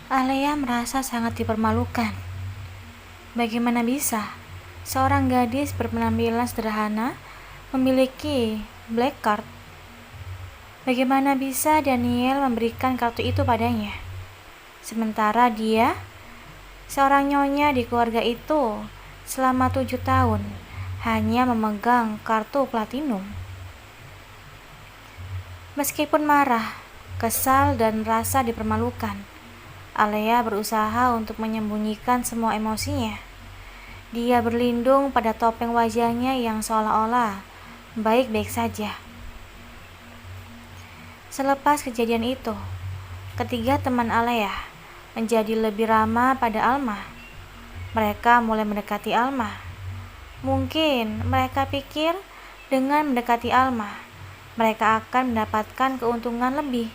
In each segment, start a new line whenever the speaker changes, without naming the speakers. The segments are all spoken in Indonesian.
Alea merasa sangat dipermalukan. Bagaimana bisa seorang gadis berpenampilan sederhana memiliki black card? Bagaimana bisa Daniel memberikan kartu itu padanya? Sementara dia, seorang nyonya di keluarga itu, selama 7 tahun hanya memegang kartu platinum. Meskipun marah, kesal, dan rasa dipermalukan, Alea berusaha untuk menyembunyikan semua emosinya. Dia berlindung pada topeng wajahnya yang seolah-olah baik-baik saja. Selepas kejadian itu, ketiga teman Alea menjadi lebih ramah pada Alma. Mereka mulai mendekati Alma. Mungkin mereka pikir dengan mendekati Alma, mereka akan mendapatkan keuntungan lebih.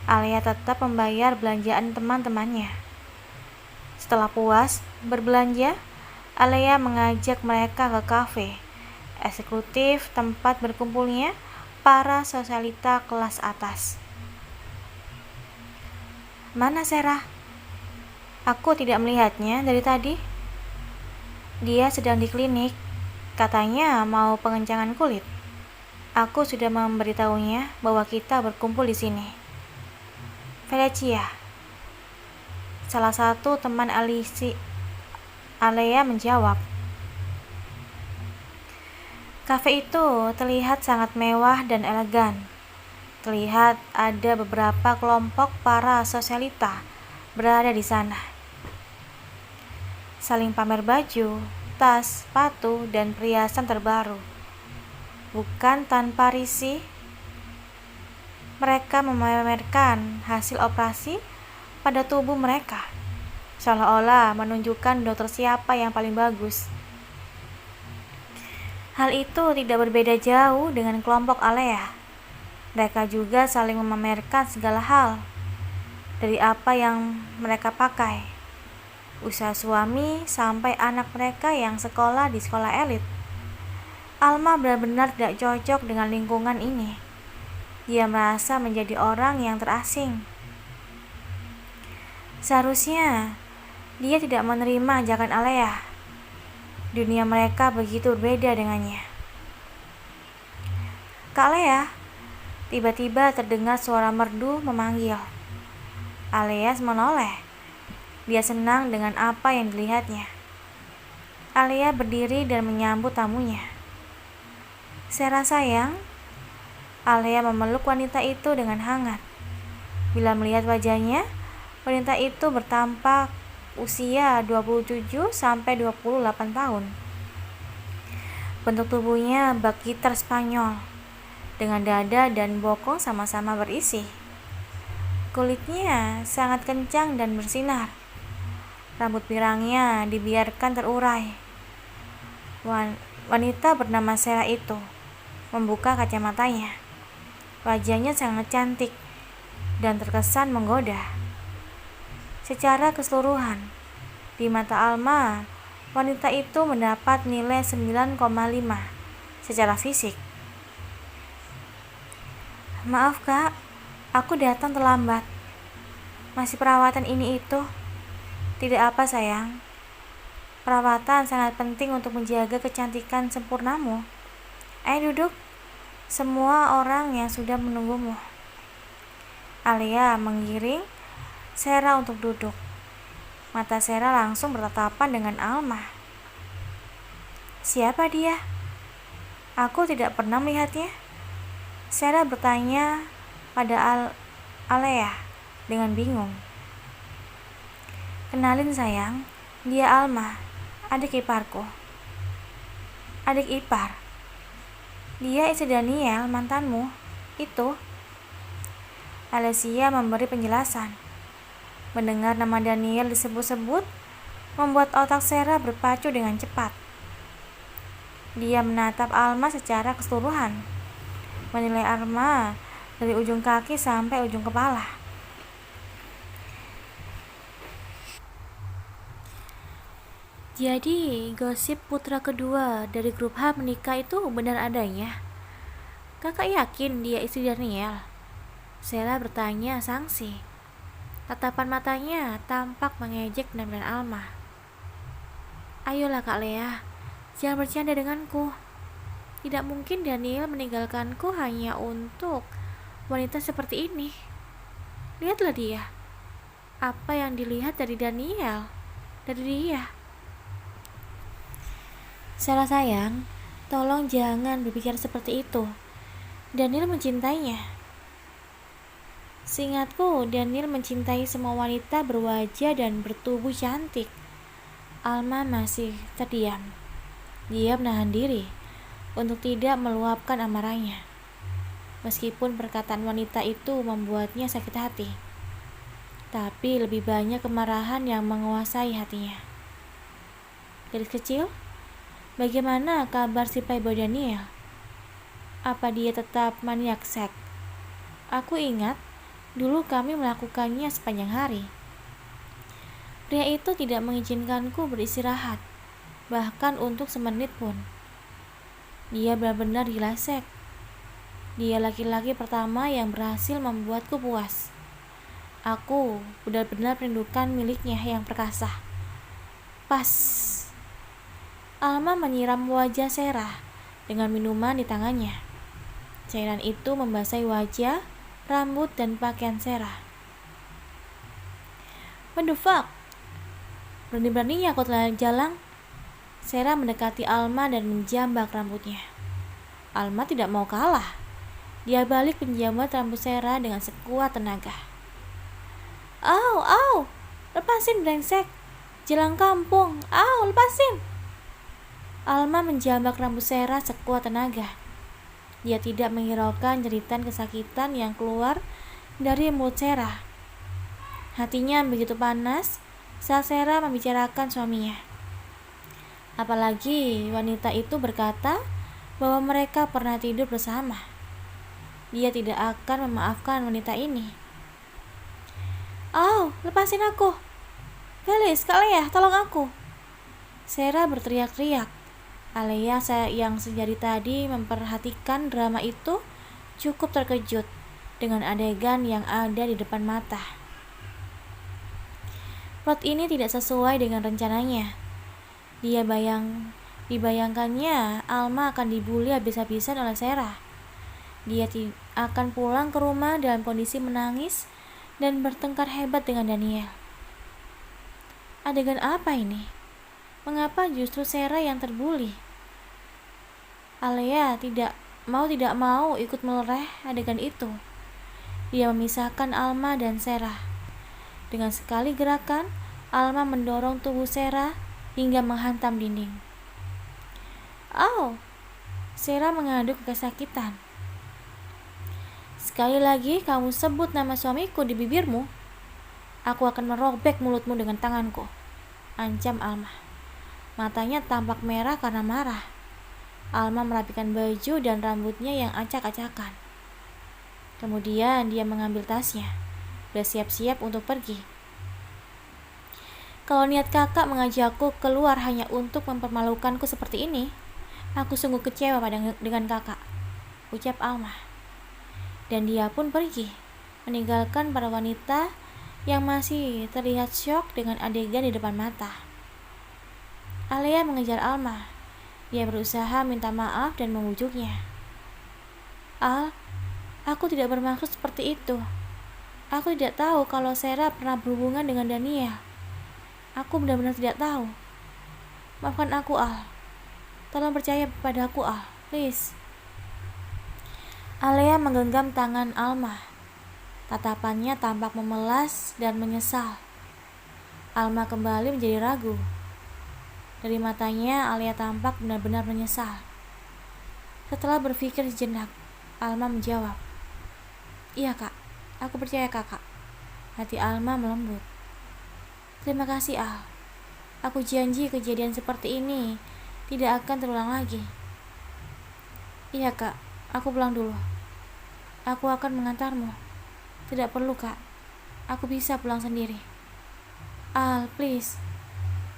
Alea tetap membayar belanjaan teman-temannya. Setelah puas berbelanja, Alea mengajak mereka ke kafe eksekutif tempat berkumpulnya para sosialita kelas atas. Mana Sarah? Aku tidak melihatnya dari tadi. Dia sedang di klinik. Katanya mau pengencangan kulit. Aku sudah memberitahunya bahwa kita berkumpul di sini. Felicia, salah satu teman Alea menjawab. Kafe itu terlihat sangat mewah dan elegan. Terlihat ada beberapa kelompok para sosialita berada di sana, saling pamer baju, tas, sepatu, dan perhiasan terbaru. Bukan tanpa risih, mereka memamerkan hasil operasi pada tubuh mereka, seolah-olah menunjukkan dokter siapa yang paling bagus. Hal itu tidak berbeda jauh dengan kelompok Alea. Mereka juga saling memamerkan segala hal, dari apa yang mereka pakai, usaha suami, sampai anak mereka yang sekolah di sekolah elit. Alma benar-benar tidak cocok dengan lingkungan ini. Dia merasa menjadi orang yang terasing. Seharusnya dia tidak menerima ajakan Alea. Dunia mereka begitu berbeda dengannya. Kak Alea, tiba-tiba terdengar suara merdu memanggil. Alea menoleh. Dia senang dengan apa yang dilihatnya. Alea berdiri dan menyambut tamunya. Sarah sayang, Alea memeluk wanita itu dengan hangat. Bila melihat wajahnya, wanita itu bertampak usia 27 sampai 28 tahun. Bentuk tubuhnya bak gitar Spanyol, dengan dada dan bokong sama-sama berisi. Kulitnya sangat kencang dan bersinar. Rambut pirangnya dibiarkan terurai. Wanita bernama Sarah itu membuka kacamatanya. Wajahnya sangat cantik dan terkesan menggoda. Secara keseluruhan, di mata Alma, wanita itu mendapat nilai 9,5 secara fisik. Maaf kak, aku datang terlambat. Masih perawatan ini itu? Tidak apa sayang. Perawatan sangat penting untuk menjaga kecantikan sempurnamu. Ayo duduk. Semua orang yang sudah menunggumu. Alea menggiring Sarah untuk duduk. Mata Sarah langsung bertatapan dengan Alma. Siapa dia? Aku tidak pernah melihatnya. Sarah bertanya pada Alea dengan bingung. Kenalin sayang, dia Alma, adik iparku. Adik ipar? Dia istri Daniel, mantanmu. Itu. Alessia memberi penjelasan. Mendengar nama Daniel disebut-sebut, membuat otak Sarah berpacu dengan cepat. Dia menatap Alma secara keseluruhan, menilai Alma dari ujung kaki sampai ujung kepala. Jadi, gosip putra kedua dari grup H menikah itu benar adanya? Kakak yakin dia istri Daniel? Sarah bertanya sangsi. Tatapan matanya tampak mengejek penampilan Alma. Ayolah Kak Lea, jangan bercanda denganku. Tidak mungkin Daniel meninggalkanku hanya untuk wanita seperti ini. Lihatlah dia. Apa yang dilihat dari Daniel? Dari dia. Sarah sayang, tolong jangan berbicara seperti itu. Daniel mencintainya. Seingatku, Daniel mencintai semua wanita berwajah dan bertubuh cantik. Alma masih terdiam. Dia menahan diri untuk tidak meluapkan amarahnya. Meskipun perkataan wanita itu membuatnya sakit hati, tapi lebih banyak kemarahan yang menguasai hatinya. Gadis kecil, bagaimana kabar si playboy Daniel? Apa dia tetap maniak seks? Aku ingat, dulu kami melakukannya sepanjang hari. Pria itu tidak mengizinkanku beristirahat, bahkan untuk semenit pun. Dia benar-benar gila seks. Dia laki-laki pertama yang berhasil membuatku puas. Aku benar-benar merindukan miliknya yang perkasa. Pas. Alma menyiram wajah Sarah dengan minuman di tangannya. Cairan itu membasahi wajah, rambut, dan pakaian Sarah. What the fuck? Berani-beraninya kau telah jalan. Sarah mendekati Alma dan menjambak rambutnya. Alma tidak mau kalah. Dia balik menjambak rambut Sarah dengan sekuat tenaga. Au, au, lepasin brengsek. Jalan kampung, au, lepasin. Alma menjambak rambut Sarah sekuat tenaga. Dia tidak menghiraukan jeritan kesakitan yang keluar dari mulut Sarah. Hatinya begitu panas saat Sarah membicarakan suaminya. Apalagi wanita itu berkata bahwa mereka pernah tidur bersama. Dia tidak akan memaafkan wanita ini. Oh, lepasin aku. Felis, Kak Lea, tolong aku. Sarah berteriak-teriak. Alea yang sejari tadi memperhatikan drama itu cukup terkejut dengan adegan yang ada di depan mata. Plot ini tidak sesuai dengan rencananya. Dibayangkannya Alma akan dibully habis-habisan oleh Sarah. Dia akan pulang ke rumah dalam kondisi menangis dan bertengkar hebat dengan Daniel. Adegan apa ini? Mengapa justru Sarah yang terbuli? Alea tidak mau ikut meleleh adegan itu. Dia memisahkan Alma dan Sarah. Dengan sekali gerakan, Alma mendorong tubuh Sarah hingga menghantam dinding. Oh, Sarah mengaduk kesakitan. Sekali lagi kamu sebut nama suamiku di bibirmu, aku akan merobek mulutmu dengan tanganku, ancam Alma. Matanya tampak merah karena marah. Alma merapikan baju dan rambutnya yang acak-acakan. Kemudian dia mengambil tasnya, bersiap-siap untuk pergi. Kalau niat kakak mengajakku keluar hanya untuk mempermalukanku seperti ini, aku sungguh kecewa dengan kakak, ucap Alma. Dan dia pun pergi, meninggalkan para wanita yang masih terlihat syok dengan adegan di depan mata. Alea mengejar Alma. Dia berusaha minta maaf dan membujuknya. Al, aku tidak bermaksud seperti itu. Aku tidak tahu kalau Sarah pernah berhubungan dengan Daniel. Aku benar-benar tidak tahu. Maafkan aku, Al. Tolong percaya pada aku, Al. Please. Alea menggenggam tangan Alma. Tatapannya tampak memelas dan menyesal. Alma kembali menjadi ragu. Dari matanya, Alea tampak benar-benar menyesal. Setelah berpikir sejenak, Alma menjawab, "Iya, Kak. Aku percaya Kakak." Hati Alma melembut. "Terima kasih, Al. Aku janji kejadian seperti ini tidak akan terulang lagi." "Iya, Kak. Aku pulang dulu. Aku akan mengantarmu." "Tidak perlu, Kak. Aku bisa pulang sendiri." "Al, please.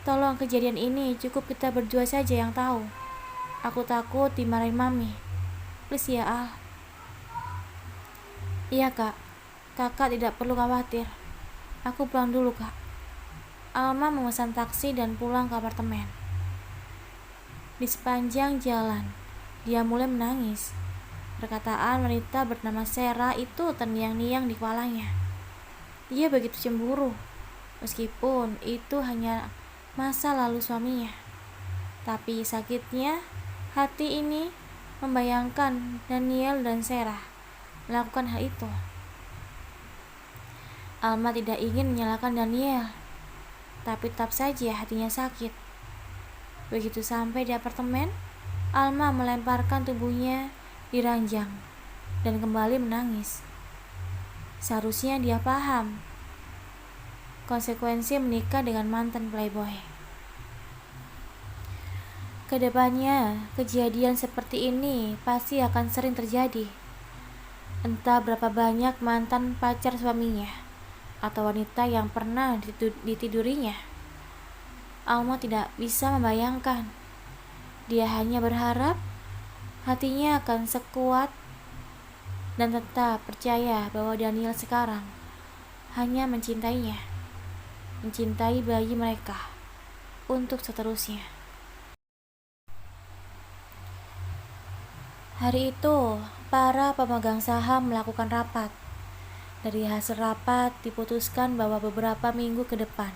Tolong, kejadian ini cukup kita berdua saja yang tahu. Aku takut dimarahin Mami. Please ya, Al." "Iya, Kak. Kakak tidak perlu khawatir." Aku pulang dulu, Kak. Alma memesan taksi dan pulang ke apartemen. Di sepanjang jalan, dia mulai menangis. Perkataan wanita bernama Sarah itu terngiang-ngiang di kepalanya. Dia begitu cemburu, meskipun itu hanya masa lalu suaminya. Tapi sakitnya hati ini membayangkan Daniel dan Sarah melakukan hal itu. Alma tidak ingin menyalahkan Daniel, tapi tetap saja hatinya sakit. Begitu sampai di apartemen, Alma melemparkan tubuhnya di ranjang dan kembali menangis. Seharusnya dia paham konsekuensi menikah dengan mantan playboy. Kedepannya, kejadian seperti ini pasti akan sering terjadi. Entah berapa banyak mantan pacar suaminya atau wanita yang pernah ditidurinya. Alma tidak bisa membayangkan. Dia hanya berharap hatinya akan sekuat dan tetap percaya bahwa Daniel sekarang hanya mencintainya, mencintai bayi mereka untuk seterusnya. Hari itu, para pemegang saham melakukan rapat. Dari hasil rapat diputuskan bahwa beberapa minggu ke depan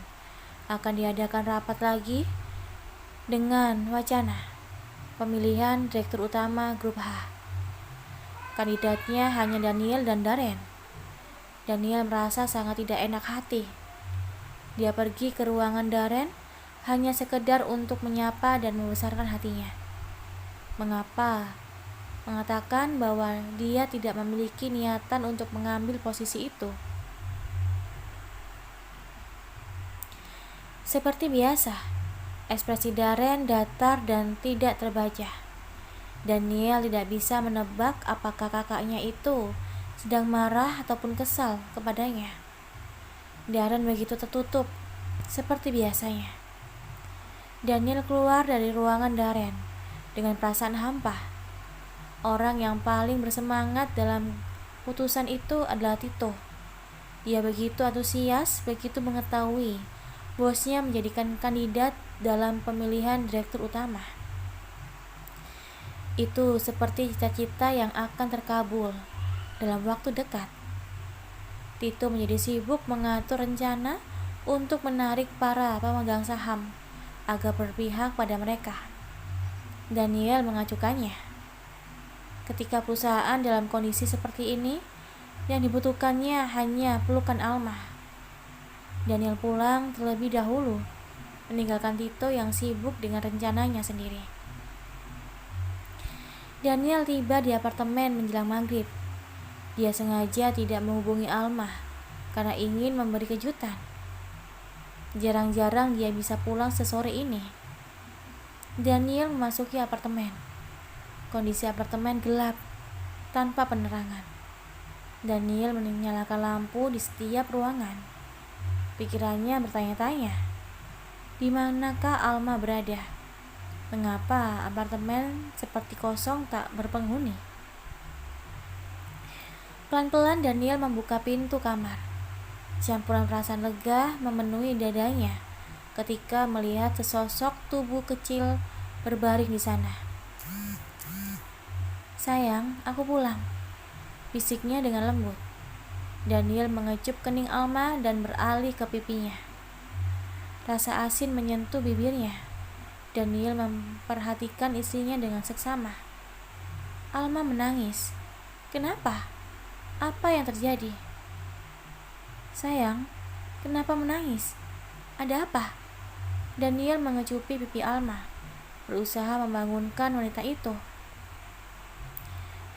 akan diadakan rapat lagi dengan wacana pemilihan direktur utama grup H. Kandidatnya hanya Daniel dan Darren. Daniel merasa sangat tidak enak hati. Dia pergi ke ruangan Darren hanya sekedar untuk menyapa dan membesarkan hatinya. Mengapa? Mengatakan bahwa dia tidak memiliki niatan untuk mengambil posisi itu. Seperti biasa, ekspresi Darren datar dan tidak terbaca. Daniel tidak bisa menebak apakah kakaknya itu sedang marah ataupun kesal kepadanya. Darren begitu tertutup, seperti biasanya. Daniel keluar dari ruangan Darren dengan perasaan hampa. Orang yang paling bersemangat dalam putusan itu adalah Tito. Dia begitu antusias begitu mengetahui bosnya menjadikan kandidat dalam pemilihan direktur utama. Itu seperti cita-cita yang akan terkabul dalam waktu dekat. Tito menjadi sibuk mengatur rencana untuk menarik para pemegang saham agar berpihak pada mereka. Daniel mengacukannya. Ketika perusahaan dalam kondisi seperti ini, yang dibutuhkannya hanya pelukan Alma. Daniel pulang terlebih dahulu, meninggalkan Tito yang sibuk dengan rencananya sendiri. Daniel tiba di apartemen menjelang maghrib. Dia sengaja tidak menghubungi Alma karena ingin memberi kejutan. Jarang-jarang dia bisa pulang sesore ini. Daniel memasuki apartemen. Kondisi apartemen gelap, tanpa penerangan. Daniel menyalakan lampu di setiap ruangan. Pikirannya bertanya-tanya, di manakah Alma berada? Mengapa apartemen seperti kosong tak berpenghuni? Pelan-pelan Daniel membuka pintu kamar. Campuran perasaan lega memenuhi dadanya ketika melihat sesosok tubuh kecil berbaring di sana. "Sayang, aku pulang," bisiknya dengan lembut. Daniel mengecup kening Alma dan beralih ke pipinya. Rasa asin menyentuh bibirnya. Daniel memperhatikan istrinya dengan seksama. Alma menangis. "Kenapa? Apa yang terjadi?" "Sayang, kenapa menangis? Ada apa?" Daniel mengecupi pipi Alma, berusaha membangunkan wanita itu.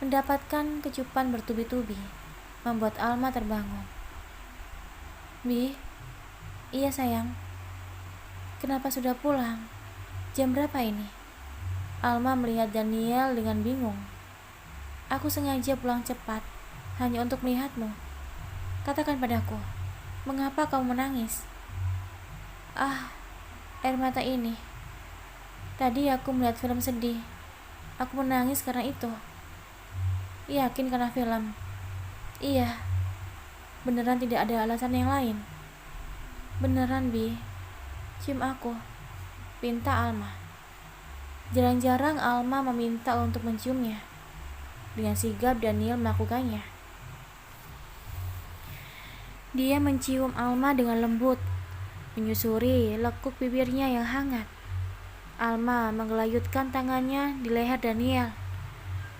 Mendapatkan kecupan bertubi-tubi membuat Alma terbangun. "Bi, iya sayang. Kenapa sudah pulang? Jam berapa ini?" Alma melihat Daniel dengan bingung. "Aku sengaja pulang cepat, hanya untuk melihatmu. Katakan padaku, mengapa kamu menangis?" "Ah, air mata ini. Tadi aku melihat film sedih. Aku menangis karena itu." "Yakin karena film?" "Iya, beneran tidak ada alasan yang lain." Beneran, Bi. Cium aku, pinta Alma. Jarang-jarang Alma meminta untuk menciumnya. Dengan sigap Daniel melakukannya. Dia mencium Alma dengan lembut, menyusuri lekuk bibirnya yang hangat. Alma menggelayutkan tangannya di leher Daniel,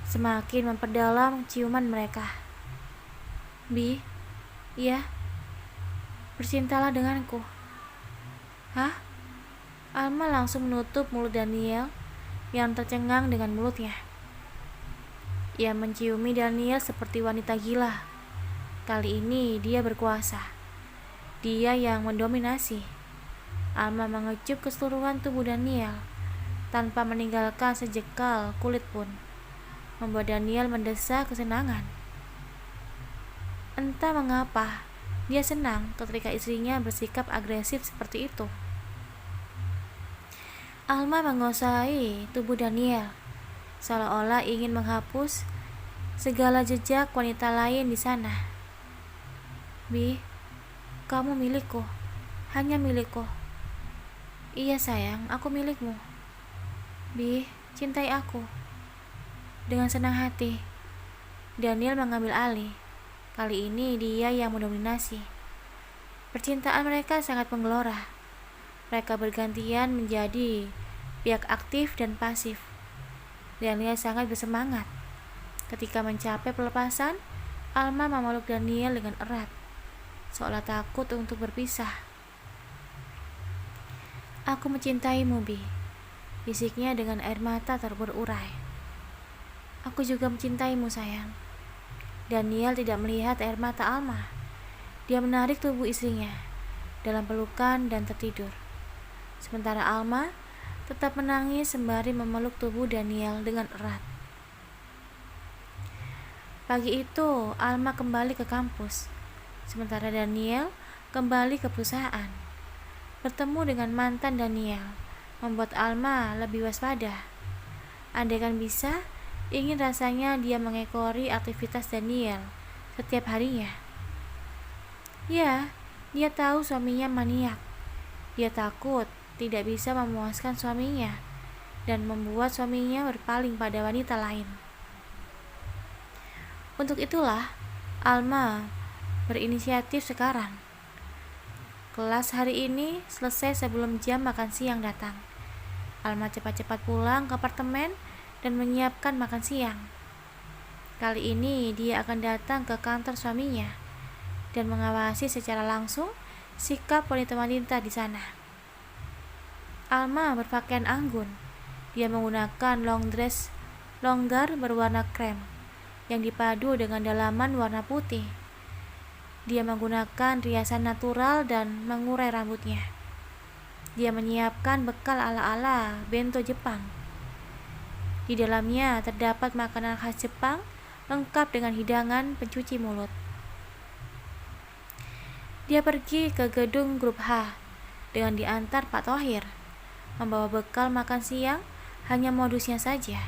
semakin memperdalam ciuman mereka. Bi, iya, bercintalah denganku. Hah? Alma langsung menutup mulut Daniel yang tercengang dengan mulutnya. Ia menciumi Daniel seperti wanita gila. Kali ini dia berkuasa. Dia yang mendominasi. Alma mengecup keseluruhan tubuh Daniel tanpa meninggalkan sejekal kulit pun, membuat Daniel mendesah kesenangan. Entah mengapa, dia senang ketika istrinya bersikap agresif seperti itu. Alma menguasai tubuh Daniel, seolah-olah ingin menghapus segala jejak wanita lain di sana. Bi, kamu milikku, hanya milikku. Iya sayang, aku milikmu. Bi, cintai aku. Dengan senang hati, Daniel mengambil alih. Kali ini dia yang mendominasi. Percintaan mereka sangat menggelora. Mereka bergantian menjadi pihak aktif dan pasif. Daniel sangat bersemangat. Ketika mencapai pelepasan, Alma memeluk Daniel dengan erat, seolah takut untuk berpisah. Aku mencintaimu, Bi, bisiknya dengan air mata terberurai. Aku juga mencintaimu, sayang. Daniel tidak melihat air mata Alma. Dia menarik tubuh istrinya dalam pelukan dan tertidur. Sementara Alma tetap menangis sembari memeluk tubuh Daniel dengan erat. Pagi itu, Alma kembali ke kampus, sementara Daniel kembali ke perusahaan. Bertemu dengan mantan Daniel membuat Alma lebih waspada. Andaikan bisa, ingin rasanya dia mengekori aktivitas Daniel setiap harinya. Ya, dia tahu suaminya maniak. Dia takut tidak bisa memuaskan suaminya dan membuat suaminya berpaling pada wanita lain. Untuk itulah, Alma berinisiatif sekarang. Kelas hari ini selesai sebelum jam makan siang datang. Alma cepat-cepat pulang ke apartemen dan menyiapkan makan siang. Kali ini dia akan datang ke kantor suaminya dan mengawasi secara langsung sikap wanita-wanita di sana. Alma berpakaian anggun. Dia menggunakan long dress longgar berwarna krem yang dipadu dengan dalaman warna putih. Dia menggunakan riasan natural dan mengurai rambutnya. Dia menyiapkan bekal ala-ala bento Jepang. Di dalamnya terdapat makanan khas Jepang lengkap dengan hidangan pencuci mulut. Dia pergi ke gedung grup H dengan diantar Pak Thohir. Membawa bekal makan siang hanya modusnya saja.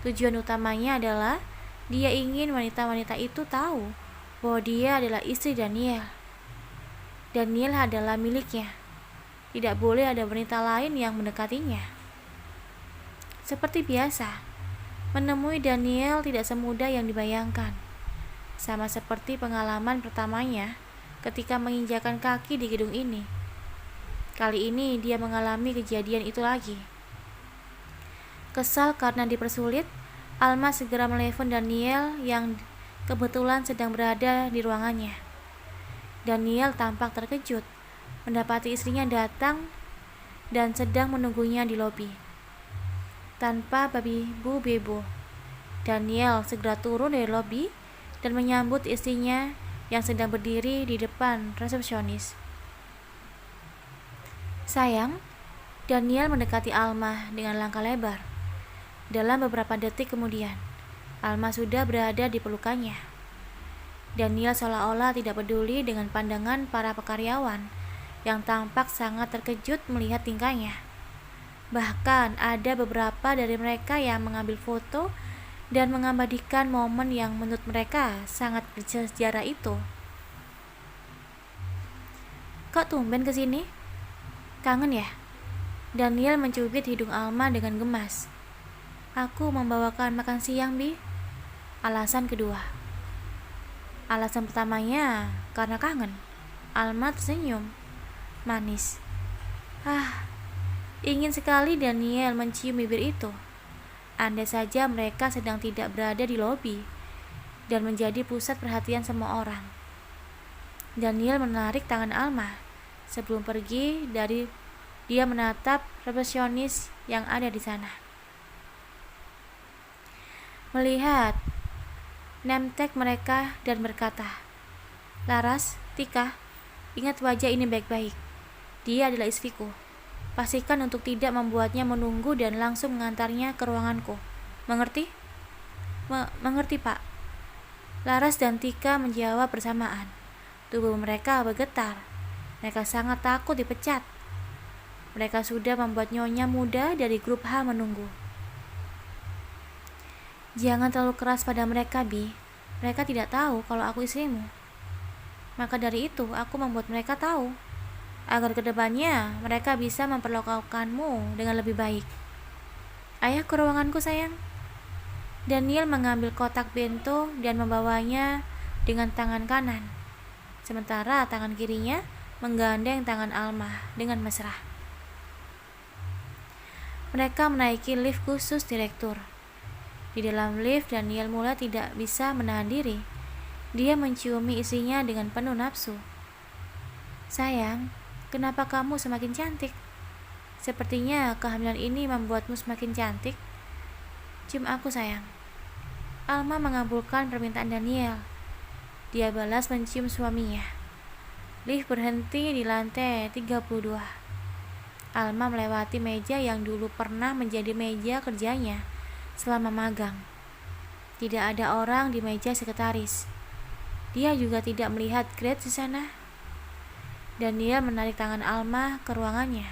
Tujuan utamanya adalah dia ingin wanita-wanita itu tahu bahwa dia adalah istri Daniel. Daniel adalah miliknya. Tidak boleh ada wanita lain yang mendekatinya. Seperti biasa, menemui Daniel tidak semudah yang dibayangkan. Sama seperti pengalaman pertamanya ketika menginjakan kaki di gedung ini. Kali ini dia mengalami kejadian itu lagi. Kesal karena dipersulit, Alma segera menelepon Daniel yang kebetulan sedang berada di ruangannya. Daniel tampak terkejut mendapati istrinya datang dan sedang menunggunya di lobi. Tanpa babi bu bebo, Daniel segera turun dari lobi dan menyambut istrinya yang sedang berdiri di depan resepsionis. Sayang, Daniel mendekati Alma dengan langkah lebar. Dalam beberapa detik kemudian, Alma sudah berada di pelukannya. Daniel seolah-olah tidak peduli dengan pandangan para pekaryawan yang tampak sangat terkejut melihat tingkahnya. Bahkan ada beberapa dari mereka yang mengambil foto dan mengabadikan momen yang menurut mereka sangat bersejarah itu. Kok tumben kesini? Kangen ya? Daniel mencubit hidung Alma dengan gemas. Aku membawakan makan siang, Bi. Alasan kedua. Alasan pertamanya karena kangen. Alma tersenyum manis. Ingin sekali Daniel mencium bibir itu. Andai saja mereka sedang tidak berada di lobi dan menjadi pusat perhatian semua orang. Daniel menarik tangan Alma. Sebelum pergi dia menatap resepsionis yang ada di sana. Melihat name tag mereka dan berkata, Laras, Tika, ingat wajah ini baik-baik. Dia adalah istriku. Pastikan untuk tidak membuatnya menunggu dan langsung mengantarnya ke ruanganku. Mengerti? Mengerti, Pak. Laras dan Tika menjawab bersamaan. Tubuh mereka bergetar. Mereka sangat takut dipecat. Mereka sudah membuat nyonya muda dari grup H menunggu. Jangan terlalu keras pada mereka, Bi. Mereka tidak tahu kalau aku istrimu. Maka dari itu, aku membuat mereka tahu. Agar kedepannya mereka bisa memperlakukanmu dengan lebih baik. Ayo ke ruanganku, sayang. Daniel mengambil kotak bento dan membawanya dengan tangan kanan. Sementara tangan kirinya menggandeng tangan Alma dengan mesra. Mereka menaiki lift khusus direktur. Di dalam lift, Daniel mulai tidak bisa menahan diri. Dia menciumi istrinya dengan penuh nafsu. Sayang, kenapa kamu semakin cantik? Sepertinya kehamilan ini membuatmu semakin cantik. Cium aku, sayang. Alma mengabulkan permintaan Daniel. Dia balas mencium suaminya. Lift berhenti di lantai 32. Alma melewati meja yang dulu pernah menjadi meja kerjanya selama magang. Tidak ada orang di meja sekretaris. Dia juga tidak melihat Grace di sana. Daniel menarik tangan Alma ke ruangannya.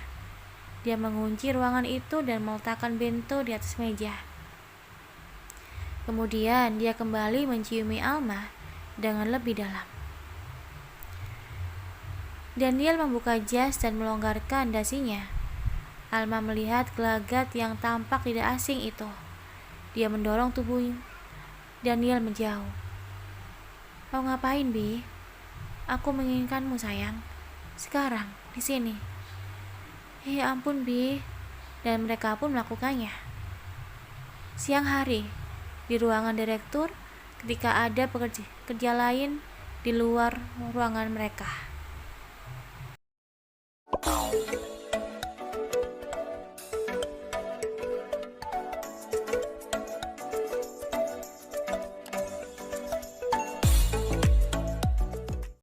Dia mengunci ruangan itu dan meletakkan bento di atas meja. Kemudian dia kembali menciumi Alma dengan lebih dalam. Daniel membuka jas dan melonggarkan dasinya. Alma melihat gelagat yang tampak tidak asing itu. Dia mendorong tubuh Daniel menjauh. Mau ngapain, Bi? Aku menginginkanmu, sayang. Sekarang, di sini. Ya ampun, Bi. Dan mereka pun melakukannya. Siang hari, di ruangan direktur, ketika ada pekerja lain di luar ruangan mereka.